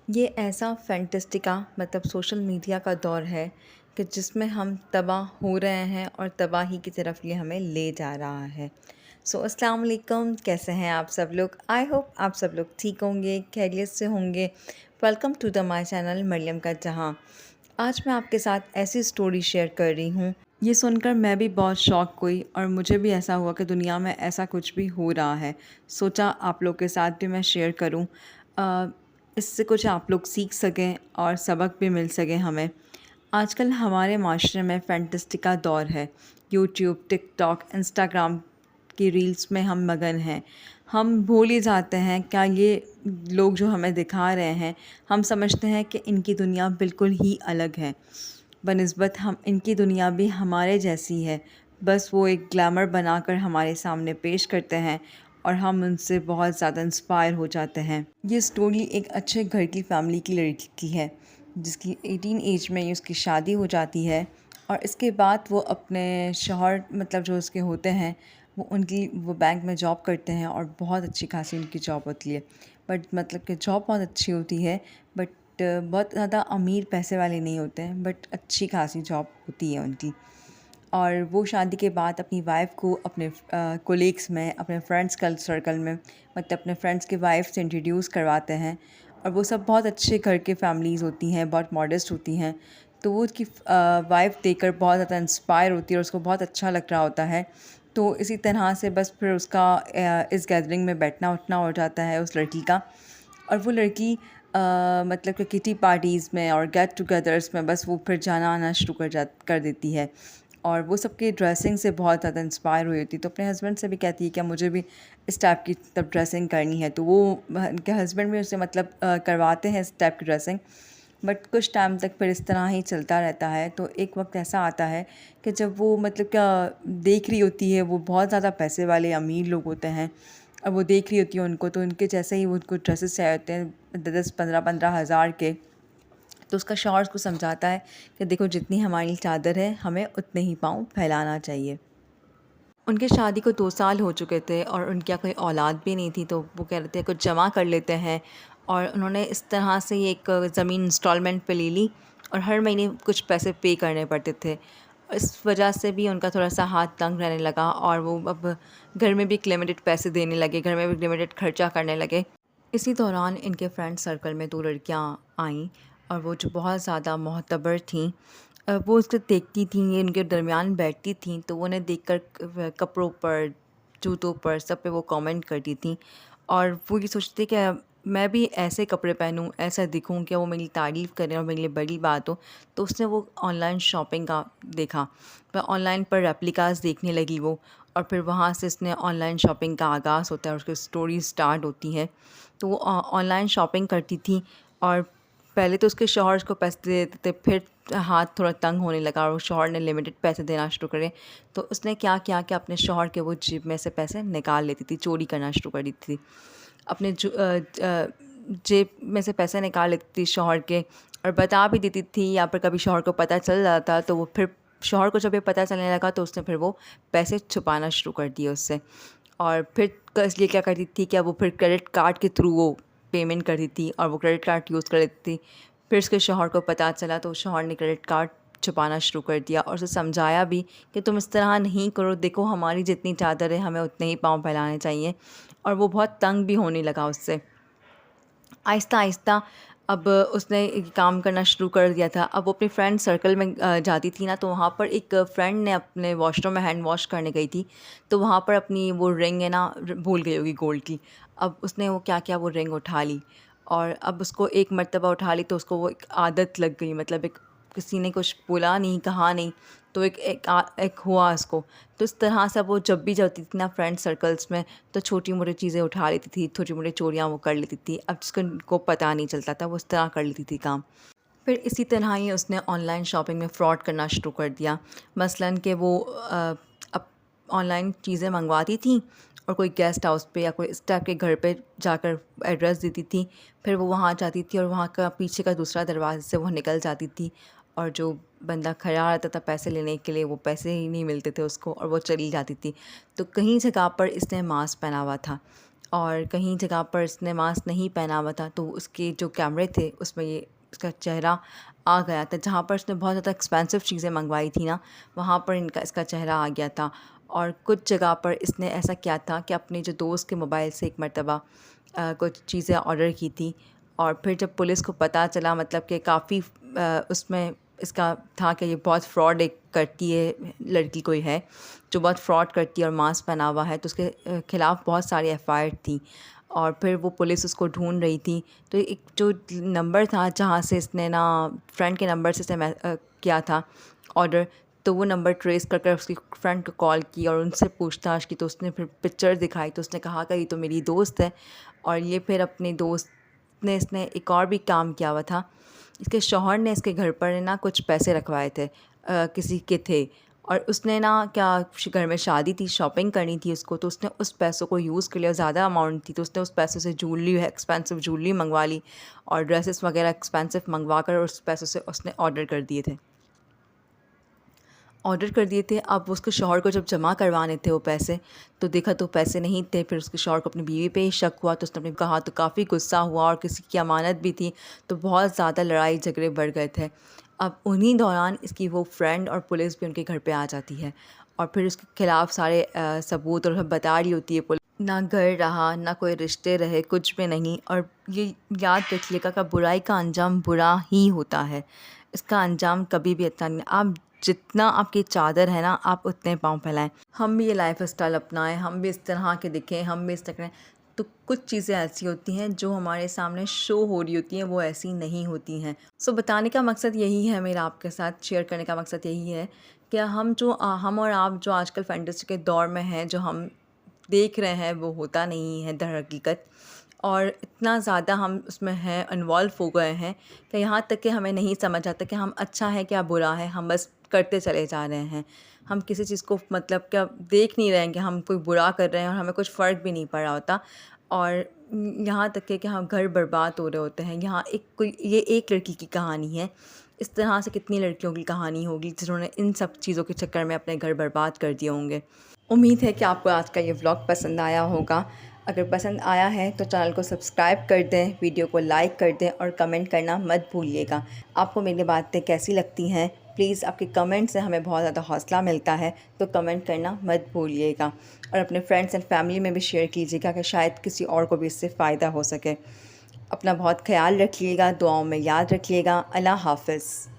ये ऐसा फैंटास्टिका मतलब सोशल मीडिया का दौर है कि जिसमें हम तबाह हो रहे हैं और तबाही की तरफ ये हमें ले जा रहा है। अस्सलाम वालेकुम, कैसे हैं आप सब लोग? आई होप आप सब लोग ठीक होंगे, खैरियत से होंगे। Welcome to the my channel Maryam का जहां। आज मैं आपके साथ ऐसी स्टोरी शेयर कर रही हूँ, ये सुनकर मैं भी बहुत शॉक हुई और मुझे भी ऐसा हुआ कि दुनिया में ऐसा कुछ भी हो रहा है। सोचा आप लोग के साथ भी मैं शेयर करूँ, इससे कुछ आप लोग सीख सकें और सबक भी मिल सके हमें। आजकल हमारे माशरे में फैंटास्टिका दौर है। यूट्यूब, टिकटॉक, इंस्टाग्राम की रील्स में हम मगन हैं। हम भूल ही जाते हैं क्या ये लोग जो हमें दिखा रहे हैं, हम समझते हैं कि इनकी दुनिया बिल्कुल ही अलग है। बनिस्बत हम इनकी दुनिया भी हमारे जैसी है, बस वो एक ग्लैमर बनाकर हमारे सामने पेश करते हैं और हम उनसे बहुत ज़्यादा इंस्पायर हो जाते हैं। ये स्टोरी एक अच्छे घर की फैमिली की लड़की की है, जिसकी 18 एज में ही उसकी शादी हो जाती है और इसके बाद वो अपने शौहर मतलब जो उसके होते हैं वो बैंक में जॉब करते हैं और बहुत अच्छी खासी उनकी जॉब होती है। बट मतलब कि जॉब बहुत अच्छी होती है, बट बहुत ज़्यादा अमीर पैसे वाले नहीं होते हैं, बट अच्छी खासी जॉब होती है उनकी। और वो शादी के बाद अपनी वाइफ़ को अपने कोलीग्स में, अपने फ्रेंड्स का सर्कल में, मतलब अपने फ्रेंड्स की वाइफ से इंट्रोड्यूस करवाते हैं और वो सब बहुत अच्छे घर के फैमिलीज़ होती हैं, बहुत मॉडेस्ट होती हैं। तो वो उसकी वाइफ़ देखकर बहुत ज़्यादा इंस्पायर होती है और उसको बहुत अच्छा लग रहा होता है। तो इसी तरह से बस फिर उसका इस गैदरिंग में बैठना उठना हो जाता है उस लड़की का। और वो लड़की मतलब कि किटी पार्टीज़ में और गेट टुगेदर्स में बस वो फिर जाना आना शुरू कर देती है और वो सबकी ड्रेसिंग से बहुत ज़्यादा इंस्पायर हुई होती है। तो अपने हस्बैंड से भी कहती है कि मुझे भी इस टाइप की तब ड्रेसिंग करनी है। तो वो उनके हस्बैंड भी उससे मतलब करवाते हैं इस टाइप की ड्रेसिंग। बट कुछ टाइम तक फिर इस तरह ही चलता रहता है। तो एक वक्त ऐसा आता है कि जब वो मतलब क्या देख रही होती है, वो बहुत ज़्यादा पैसे वाले अमीर लोग होते हैं और वो देख रही होती है उनको, तो उनके जैसे ही वो उनको ड्रेसेस चाहिए होते हैं 10-15 हज़ार के। तो उसका शौहर उसको समझाता है कि देखो जितनी हमारी चादर है हमें उतने ही पाँव फैलाना चाहिए। उनकी शादी को 2 साल हो चुके थे और उनके यहाँ कोई औलाद भी नहीं थी, तो वो कह रहे थे कुछ जमा कर लेते हैं और उन्होंने इस तरह से ये एक ज़मीन इंस्टॉलमेंट पे ले ली और हर महीने कुछ पैसे पे करने पड़ते थे। इस वजह से भी उनका थोड़ा-सा हाथ तंग रहने लगा और वो अब घर में भी एक लिमिटेड पैसे देने लगे, घर में भी लिमिटेड खर्चा करने लगे। इसी दौरान इनके फ्रेंड सर्कल में 2 लड़कियाँ आईं और वो जो बहुत ज़्यादा मोहतबर थीं, वो उसको देखती थीं, ये उनके दरमियान बैठती थीं, तो वो उन्हें देखकर कपड़ों पर, जूतों पर, सब पे वो कमेंट करती थीं और वो ये सोचती थी कि मैं भी ऐसे कपड़े पहनूँ, ऐसा दिखूँ कि वो मेरी तारीफ़ करें और मेरे लिए बड़ी बात हो। तो उसने वो ऑनलाइन शॉपिंग का देखा, वह ऑनलाइन पर रेप्लिकाज़ देखने लगी वो और फिर वहाँ से उसने ऑनलाइन शॉपिंग का आगाज़ होता है और उसकी स्टोरी स्टार्ट होती है। तो वो ऑनलाइन शॉपिंग करती थी और पहले तो उसके शौहर उसको पैसे दे देते थे, फिर हाथ थोड़ा तंग होने लगा और शौहर ने लिमिटेड पैसे देना शुरू करे। तो उसने क्या किया कि अपने शौहर के वो जेब में से पैसे निकाल लेती थी, चोरी करना शुरू कर देती थी। अपने जेब में से पैसे निकाल लेती थी शौहर के और बता भी देती थी, या फिर कभी शौहर को पता चल जाता तो वो फिर शौहर को जब ये पता चलने लगा तो उसने फिर वो पैसे छुपाना शुरू कर दिए उससे। और फिर इसलिए क्या करती थी कि वो फिर क्रेडिट कार्ड के थ्रू वो पेमेंट करती थी और वो क्रेडिट कार्ड यूज़ कर लेती थी। फिर उसके शौहर को पता चला तो शौहर ने क्रेडिट कार्ड छुपाना शुरू कर दिया और उसे समझाया भी कि तुम इस तरह नहीं करो, देखो हमारी जितनी चादर है हमें उतने ही पाँव फैलाने चाहिए। और वो बहुत तंग भी होने लगा उससे। आहिस्ता-आहिस्ता अब उसने एक काम करना शुरू कर दिया था। अब वो अपने फ्रेंड सर्कल में जाती थी ना, तो वहाँ पर एक फ्रेंड ने अपने वॉशरूम में हैंड वॉश करने गई थी, तो वहाँ पर अपनी वो रिंग है ना भूल गई होगी गोल्ड की। अब उसने वो क्या किया, वो रिंग उठा ली और अब उसको एक मर्तबा उठा ली तो उसको वो एक आदत लग गई, मतलब एक किसी ने कुछ बोला नहीं, कहा नहीं, तो एक हुआ उसको। तो इस तरह से वो जब भी जाती थी ना फ्रेंड सर्कल्स में, तो छोटी-मोटी चीज़ें उठा लेती थी, छोटी-मोटी चोरियाँ वो कर लेती थी। अब जिसको पता नहीं चलता था, वो उस तरह कर लेती थी काम। फिर इसी तरह ही उसने ऑनलाइन शॉपिंग में फ्रॉड करना शुरू कर दिया। मसलन कि वो अब ऑनलाइन चीज़ें मंगवाती थी और कोई गेस्ट हाउस पे या कोई इस टाइप के घर पे जाकर एड्रेस देती थी। फिर वो वहाँ जाती थी और वहाँ का पीछे का दूसरा दरवाज़े से वो निकल जाती थी और जो बंदा खड़ा रहता था पैसे लेने के लिए, वो पैसे ही नहीं मिलते थे उसको और वो चली जाती थी। तो कहीं जगह पर इसने मास्क पहना हुआ था और कहीं जगह पर इसने मास्क नहीं पहना हुआ था, तो उसके जो कैमरे थे उसमें ये इसका चेहरा आ गया था। जहाँ पर इसने बहुत ज़्यादा एक्सपेंसिव चीज़ें मंगवाई थी ना, वहाँ पर इसका चेहरा आ गया था। और कुछ जगह पर इसने ऐसा किया था कि अपने जो दोस्त के मोबाइल से एक मरतबा कुछ चीज़ें ऑर्डर की थी, और फिर जब पुलिस को पता चला, मतलब कि काफ़ी उसमें इसका था कि ये बहुत फ्रॉड एक करती है, लड़की कोई है जो बहुत फ्रॉड करती है और मास्क पहना हुआ है, तो उसके ख़िलाफ़ बहुत सारी एफआईआर थी। और फिर वो पुलिस उसको ढूंढ रही थी, तो एक जो नंबर था जहाँ से इसने ना फ्रेंड के नंबर से इसने किया था ऑर्डर, तो वो नंबर ट्रेस कर कर उसकी फ्रेंड को कॉल की और उनसे पूछताछ की, तो उसने फिर पिक्चर दिखाई, तो उसने कहा कि ये तो मेरी दोस्त है। और ये फिर अपने दोस्त ने इसने एक और भी काम किया हुआ था। इसके शौहर ने इसके घर पर ना कुछ पैसे रखवाए थे, किसी के थे, और उसने ना क्या घर में शादी थी, शॉपिंग करनी थी उसको, तो उसने उस पैसों को यूज़ कर लिया। ज़्यादा अमाउंट थी तो उसने उस पैसों से ज्वेलरी, एक्सपेंसिव ज्वेलरी मंगवा ली और ड्रेसेस वगैरह एक्सपेंसिव मंगवा कर उस पैसों से उसने ऑर्डर कर दिए थे। अब उसके शौहर को जब जमा करवाने थे वो पैसे, तो देखा तो पैसे नहीं थे। फिर उसके शौहर को अपनी बीवी पे ही शक हुआ, तो उसने अपने कहा, तो काफ़ी गुस्सा हुआ, और किसी की अमानत भी थी, तो बहुत ज़्यादा लड़ाई झगड़े बढ़ गए थे। अब उन्हीं दौरान इसकी वो फ्रेंड और पुलिस भी उनके घर पे आ जाती है, और फिर उसके खिलाफ़ सारे सबूत और सब बता रही होती है पुलिस। ना घर रहा, ना कोई रिश्ते रहे, कुछ भी नहीं। और ये याद रखिएगा कि बुराई का अंजाम बुरा ही होता है, इसका अंजाम कभी भी अच्छा नहीं। आप जितना आपकी चादर है ना, आप उतने पाँव फैलाएं। हम भी ये लाइफ स्टाइल अपनाएं, हम भी इस तरह के दिखें, हम भी इस तरह करें। तो कुछ चीज़ें ऐसी होती हैं जो हमारे सामने शो हो रही होती हैं, वो ऐसी नहीं होती हैं। सो बताने का मकसद यही है, मेरा आपके साथ शेयर करने का मकसद यही है कि हम और आप जो आजकल फैंटेसी के दौर में हैं, जो हम देख रहे हैं वो होता नहीं है दर हकीकत। और इतना ज़्यादा हम उसमें हैं, इन्वॉल्व हो गए हैं कि यहाँ तक कि हमें नहीं समझ आता कि हम अच्छा है क्या बुरा है, हम बस करते चले जा रहे हैं। हम किसी चीज़ को मतलब क्या देख नहीं रहे हैं कि हम कोई बुरा कर रहे हैं, और हमें कुछ फ़र्क भी नहीं पड़ रहा होता। और यहाँ तक कि हम घर बर्बाद हो रहे होते हैं। यहाँ ये एक लड़की की कहानी है, इस तरह से कितनी लड़कियों की कहानी होगी जिन्होंने इन सब चीज़ों के चक्कर में अपने घर बर्बाद कर दिए होंगे। उम्मीद है कि आपको आज का ये व्लॉग पसंद आया होगा। अगर पसंद आया है तो चैनल को सब्सक्राइब कर दें, वीडियो को लाइक कर दें, और कमेंट करना मत भूलिएगा। आपको मेरी बातें कैसी लगती हैं, प्लीज़ आपके कमेंट से हमें बहुत ज़्यादा हौसला मिलता है, तो कमेंट करना मत भूलिएगा। और अपने फ्रेंड्स एंड फैमिली में भी शेयर कीजिएगा कि शायद किसी और को भी इससे फ़ायदा हो सके। अपना बहुत ख्याल रखिएगा, दुआओं में याद रखिएगा। अल्लाह हाफ़िज़।